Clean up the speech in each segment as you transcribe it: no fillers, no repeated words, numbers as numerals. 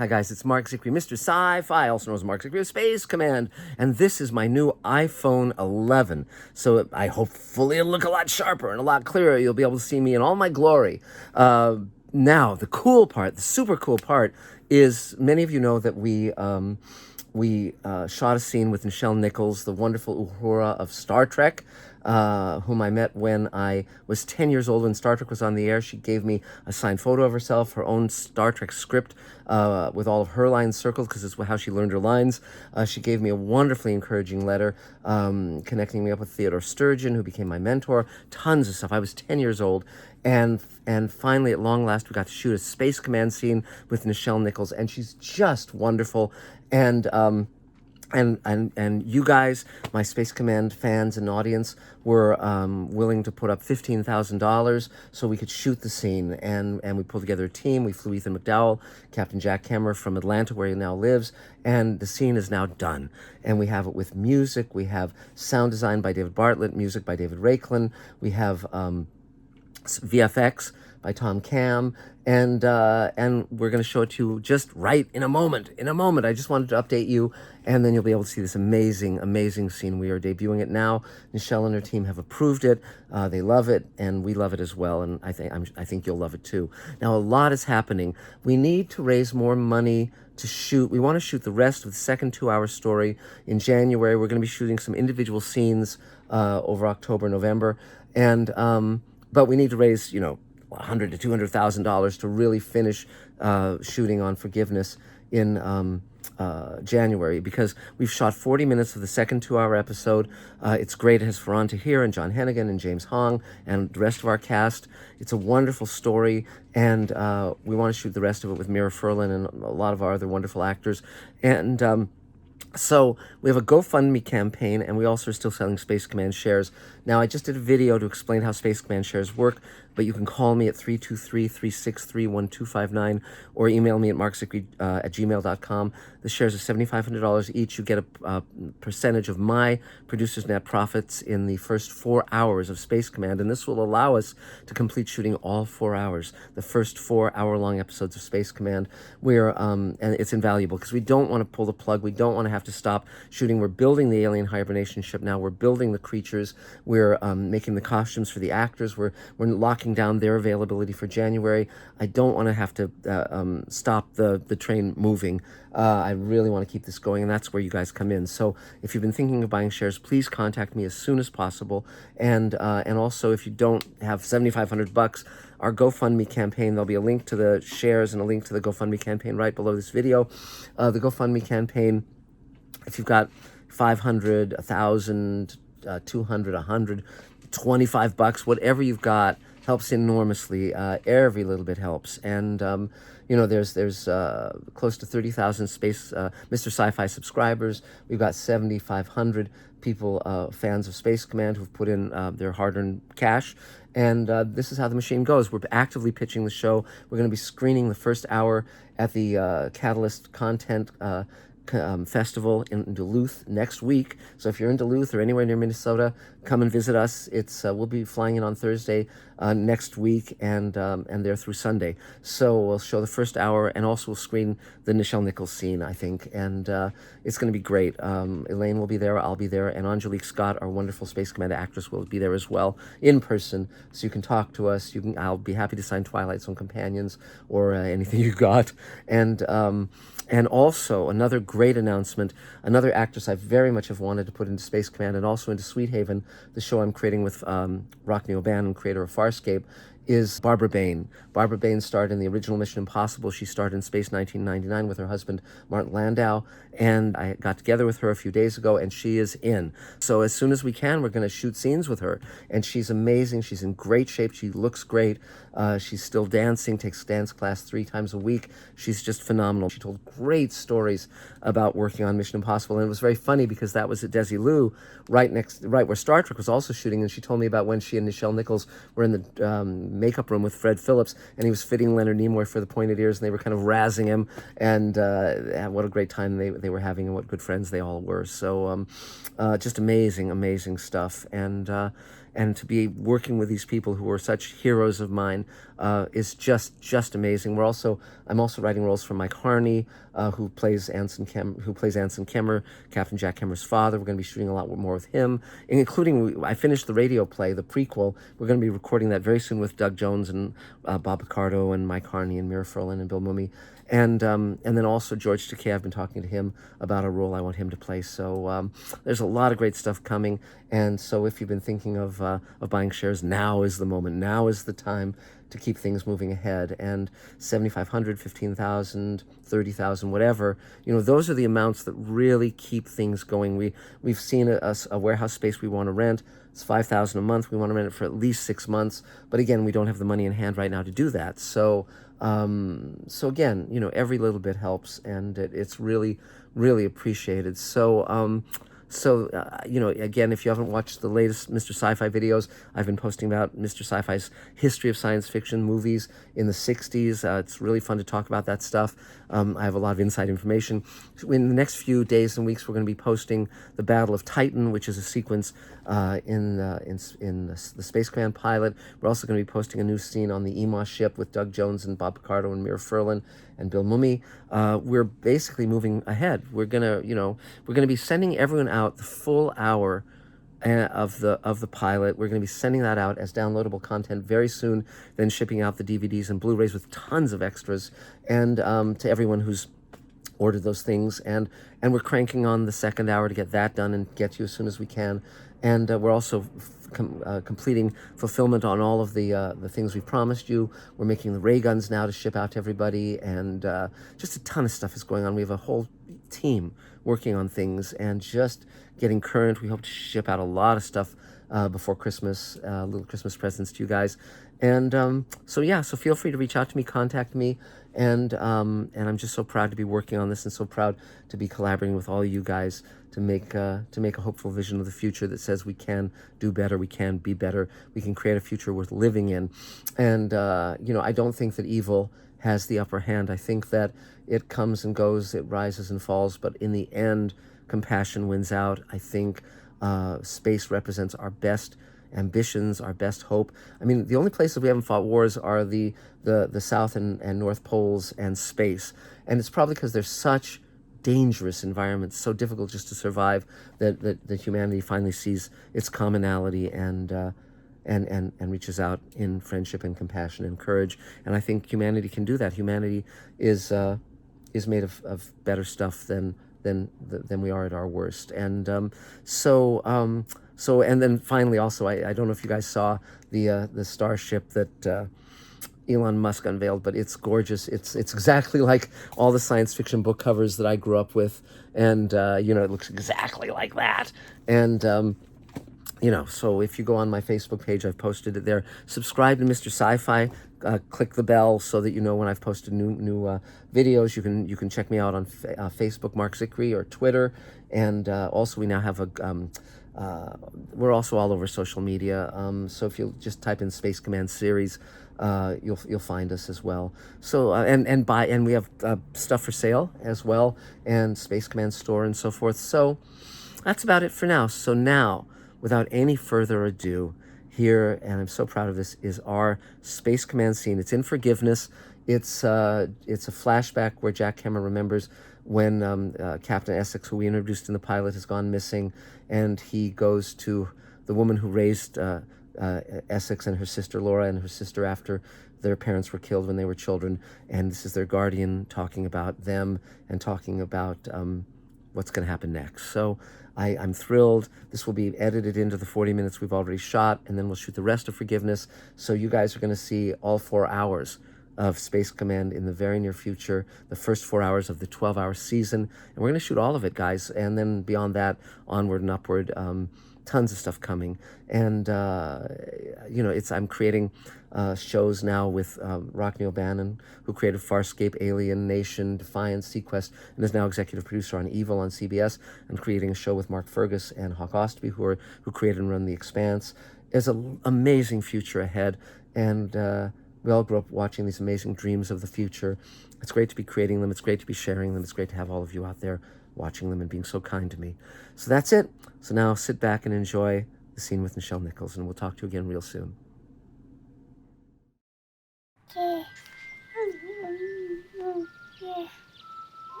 Hi guys, it's Mark Zicree, Mr. Sci-Fi, also known as Mark Zicree of Space Command, and this is my new iPhone 11. So I hopefully it'll look a lot sharper and a lot clearer. You'll be able to see me in all my glory. Now, the cool part, the super cool part, is many of you know that we shot a scene with Nichelle Nichols, the wonderful Uhura of Star Trek, whom I met when I was 10 years old when Star Trek was on the air. She gave me a signed photo of herself, her own Star Trek script with all of her lines circled because it's how she learned her lines. She gave me a wonderfully encouraging letter connecting me up with Theodore Sturgeon, who became my mentor. Tons of stuff. I was 10 years old. And finally, at long last, we got to shoot a Space Command scene with Nichelle Nichols, and she's just wonderful. And you guys, my Space Command fans and audience, were willing to put up $15,000 so we could shoot the scene. And we pulled together a team. We flew Ethan McDowell, Captain Jack Kemmer from Atlanta, where he now lives. And the scene is now done. And we have it with music. We have sound design by David Bartlett, music by David Raiklin. We have VFX by Tom Cam, and we're going to show it to you just right in a moment. I just wanted to update you, and then you'll be able to see this amazing scene. We are debuting it now. Nichelle and her team have approved it. They love it, and we love it as well, and I think you'll love it too. Now, a lot is happening. We need to raise more money to shoot. We want to shoot the rest of the second 2-hour story in January. We're going to be shooting some individual scenes over October, November, and but we need to raise, $100,000 to $200,000 to really finish shooting on Forgiveness in January, because we've shot 40 minutes of the second 2-hour episode. It's great. It has Ferran Tahir and John Hennigan and James Hong and the rest of our cast. It's a wonderful story, and we want to shoot the rest of it with Mira Furlan and a lot of our other wonderful actors. And so we have a GoFundMe campaign, and we also are still selling Space Command shares. Now, I just did a video to explain how Space Command shares work, but you can call me at 323-363-1259 or email me at markzicree@gmail.com. The shares are $7,500 each. You get a percentage of my producer's net profits in the first 4 hours of Space Command, and this will allow us to complete shooting all 4 hours, the first 4-hour-long episodes of Space Command. And it's invaluable because we don't want to pull the plug. We don't want to have to stop shooting. We're building the alien hibernation ship now. We're building the creatures. We're making the costumes for the actors. We're locking down their availability for January. I don't want to have to stop the train moving. I really want to keep this going, and that's where you guys come in. So if you've been thinking of buying shares, please contact me as soon as possible. And also, if you don't have $7,500, our GoFundMe campaign, there'll be a link to the shares and a link to the GoFundMe campaign right below this video. The GoFundMe campaign, if you've got 500, 1,000, 200, 100, $25, whatever you've got, helps enormously. Every little bit helps. And there's close to 30,000 Mr. Sci-Fi subscribers. We've got 7,500 people, fans of Space Command, who've put in their hard-earned cash. And this is how the machine goes. We're actively pitching the show. We're going to be screening the first hour at the Catalyst Content Festival in Duluth next week. So if you're in Duluth or anywhere near Minnesota, come and visit us. We'll be flying in on Thursday next week, and there through Sunday. So we'll show the first hour, and also we'll screen the Nichelle Nichols scene, I think, and it's going to be great. Elaine will be there, I'll be there, and Angelique Scott, our wonderful Space Command actress, will be there as well in person, so you can talk to us. I'll be happy to sign Twilight Zone companions or anything you got. And also, another great announcement, another actress I very much have wanted to put into Space Command and also into Sweet Haven, the show I'm creating with Rockne O'Bannon, creator of Farscape, is Barbara Bain. Barbara Bain starred in the original Mission Impossible. She starred in Space 1999 with her husband, Martin Landau, and I got together with her a few days ago, and she is in. So as soon as we can, we're going to shoot scenes with her, and she's amazing. She's in great shape. She looks great. She's still dancing, takes dance class 3 times a week. She's just phenomenal. She told great stories about working on Mission Impossible, and it was very funny because that was at Desilu, right where Star Trek was also shooting, and she told me about when she and Nichelle Nichols were in the makeup room with Fred Phillips, and he was fitting Leonard Nimoy for the pointed ears, and they were kind of razzing him, and what a great time they were having, and what good friends they all were. So just amazing stuff. And and to be working with these people who are such heroes of mine is just amazing. I'm also writing roles for Mike Harney, who plays Anson Kemmer, Captain Jack Kemmer's father. We're going to be shooting a lot more with him, including I finished the radio play, the prequel. We're going to be recording that very soon with Doug Jones and Bob Picardo and Mike Harney and Mira Furlan and Bill Mumy. And then also George Takei, I've been talking to him about a role I want him to play. So there's a lot of great stuff coming. And so if you've been thinking of buying shares, now is the moment. Now is the time to keep things moving ahead. And 7,500, 15,000, 30,000, whatever, those are the amounts that really keep things going. We've seen a warehouse space we want to rent. It's 5,000 a month. We want to rent it for at least 6 months. But again, we don't have the money in hand right now to do that. So again, every little bit helps, and it's really, really appreciated. So, again, if you haven't watched the latest Mr. Sci-Fi videos, I've been posting about Mr. Sci-Fi's history of science fiction movies in the 60s. It's really fun to talk about that stuff. I have a lot of inside information. In the next few days and weeks, we're going to be posting the Battle of Titan, which is a sequence in the Space Command pilot. We're also going to be posting a new scene on the EMOS ship with Doug Jones and Bob Picardo and Mira Furlan and Bill Mumy. We're basically moving ahead. We're gonna be sending everyone out the full hour of the pilot. We're going to be sending that out as downloadable content very soon, then shipping out the DVDs and Blu-rays with tons of extras, and to everyone who's ordered those things. And we're cranking on the second hour to get that done and get to you as soon as we can. And we're also completing fulfillment on all of the things we've promised you. We're making the ray guns now to ship out to everybody, and just a ton of stuff is going on. We have a whole team working on things and just getting current. We hope to ship out a lot of stuff before Christmas, little Christmas presents to you guys. And so feel free to reach out to me, contact me, and I'm just so proud to be working on this and so proud to be collaborating with all of you guys to make a hopeful vision of the future that says we can do better, we can be better, we can create a future worth living in. And I don't think that evil has the upper hand. I think that it comes and goes, it rises and falls, but in the end, compassion wins out. I think space represents our best ambitions, our best hope. I mean, the only places we haven't fought wars are the South and North Poles and space. And it's probably because they're such dangerous environments, so difficult just to survive, that humanity finally sees its commonality and reaches out in friendship and compassion and courage. And I think humanity can do that. Humanity is made of better stuff than we are at our worst. And and then finally also, I don't know if you guys saw the Starship that Elon Musk unveiled, but it's gorgeous. It's exactly like all the science fiction book covers that I grew up with, and it looks exactly like that. And so if you go on my Facebook page, I've posted it there. Subscribe to Mr. Sci-Fi. Click the bell so that you know when I've posted new videos. You can check me out on Facebook, Mark Zickery, or Twitter, and also we now have we're also all over social media. So if you just type in Space Command series, you'll find us as well. So and we have stuff for sale as well, and Space Command store and so forth. So that's about it for now. So now, without any further ado, here, and I'm so proud of this, is our Space Command scene. It's in Forgiveness. It's a flashback where Jack Cameron remembers when Captain Essex, who we introduced in the pilot, has gone missing, and he goes to the woman who raised Essex and her sister Laura and her sister after their parents were killed when they were children, and this is their guardian talking about them and talking about what's going to happen next. So I'm thrilled. This will be edited into the 40 minutes we've already shot, and then we'll shoot the rest of Forgiveness. So you guys are going to see all 4 hours of Space Command in the very near future, the first 4 hours of the 12-hour season. And we're going to shoot all of it, guys. And then beyond that, onward and upward, tons of stuff coming. And, I'm creating shows now with Rock Neil Bannon, who created Farscape, Alien Nation, Defiance, Sequest, and is now executive producer on Evil on CBS. I'm creating a show with Mark Fergus and Hawk Ostby, who created and run The Expanse. There's an amazing future ahead, and we all grew up watching these amazing dreams of the future. It's great to be creating them. It's great to be sharing them. It's great to have all of you out there watching them and being so kind to me. So that's it. So now sit back and enjoy the the scene with Nichelle Nichols, and we'll talk to you again real soon.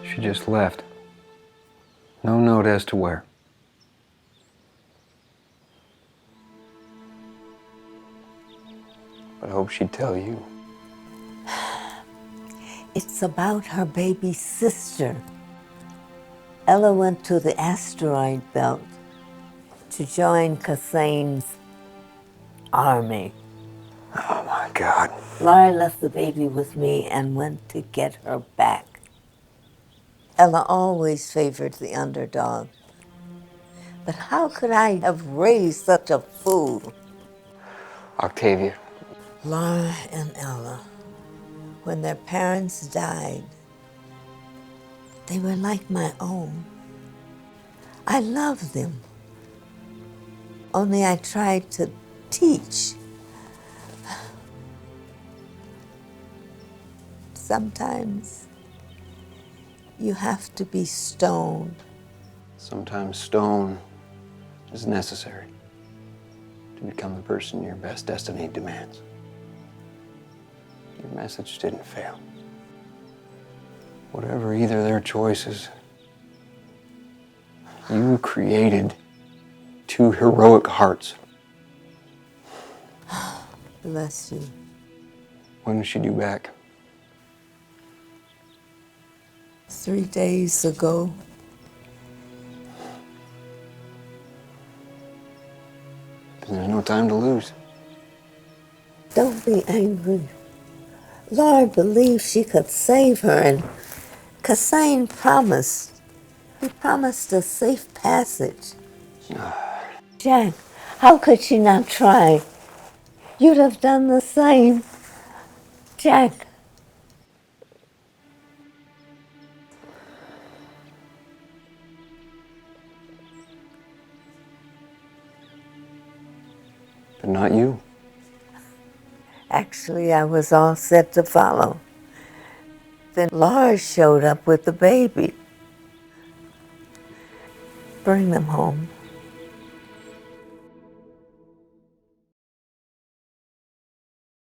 She just left. No note as to where. But I hope she'd tell you. It's about her baby sister. Ella went to the asteroid belt to join Kassane's army. Oh my God. Laura left the baby with me and went to get her back. Ella always favored the underdog. But how could I have raised such a fool? Octavia. Laura and Ella, when their parents died, they were like my own. I loved them. Only I tried to teach. Sometimes you have to be stoned. Sometimes stone is necessary to become the person your best destiny demands. Your message didn't fail. Whatever either their choices, you created two heroic hearts. Bless you. When is she due back? 3 days ago. There's no time to lose. Don't be angry. Laura believed she could save her, and Kassane promised. He promised a safe passage. Jack, how could she not try? You'd have done the same. Jack. But not you. Actually, I was all set to follow. Then Laura showed up with the baby. Bring them home.